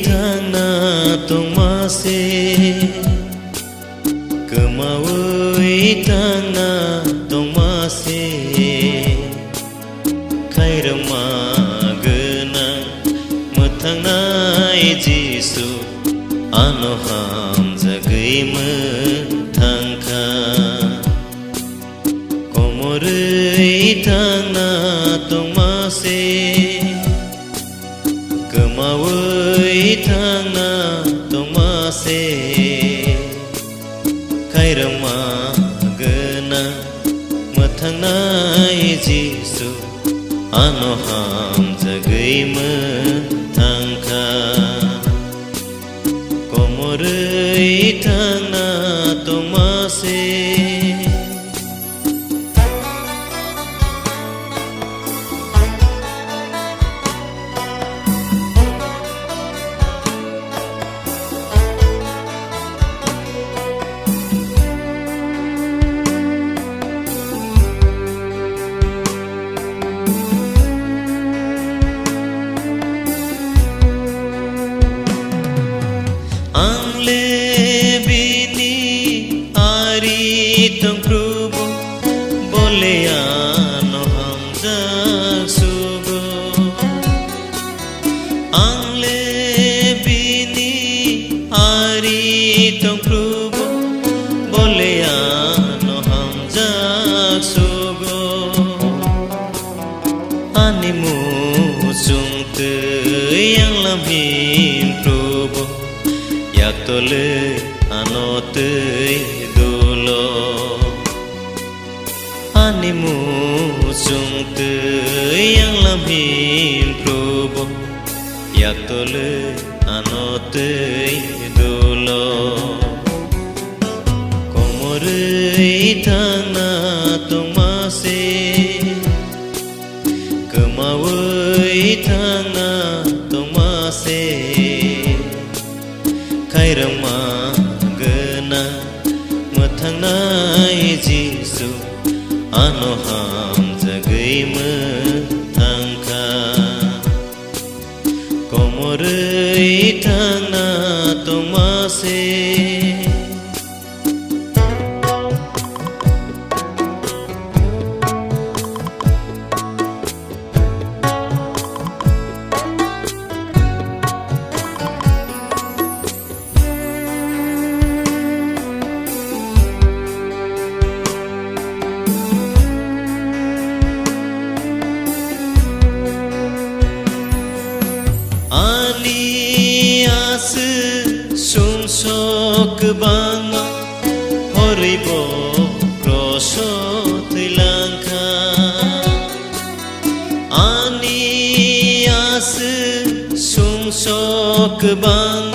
थांना तमासे गोमावै थांना तमासे खैरमा गोनां मोथांनाय जिसु आनो हामजागै मोथांखा कोमरै थांना तमासे गोमावै थांना तमासे खैरमा गोनां मोथांनाय जिसु आनो हामजागै मोथांखा कोमरै थांना तमासे Tong prubo bole ano hamza sugo angle bini ari tong prubo bole ano hamza sugo animu sungte yang lamhin prubo yaktole anote animu sungte yang lamhin probo yaktole anote dolo komorai thangna tomase gemawai thangna tomase khairama gena mathangnai jisu ano hamjagai mothangkha komorai thangna tomase sungsok bang horibo kroso tilangka ani as sungsok bang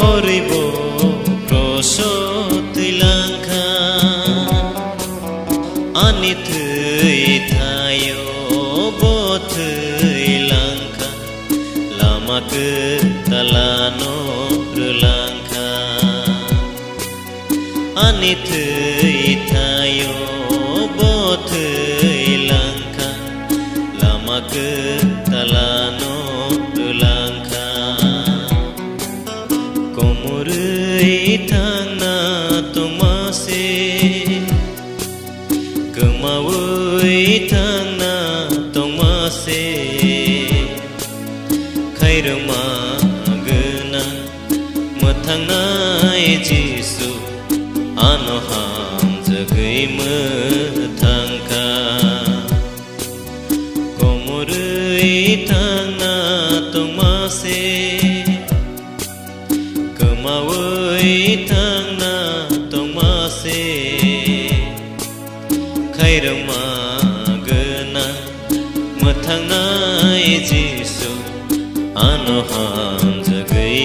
horibo kroso tilangka ani thui thayo both langka lama ke talano langka anit ithayo both langka lama ke talano langka komorai thangna tomase gemawai thangna tomase khairama mothangnaय jisu ano hamjagai mothangkha komorai thangna tomase gemawai thangna tomase khairama gena mothangnaय jisu ano hamjagai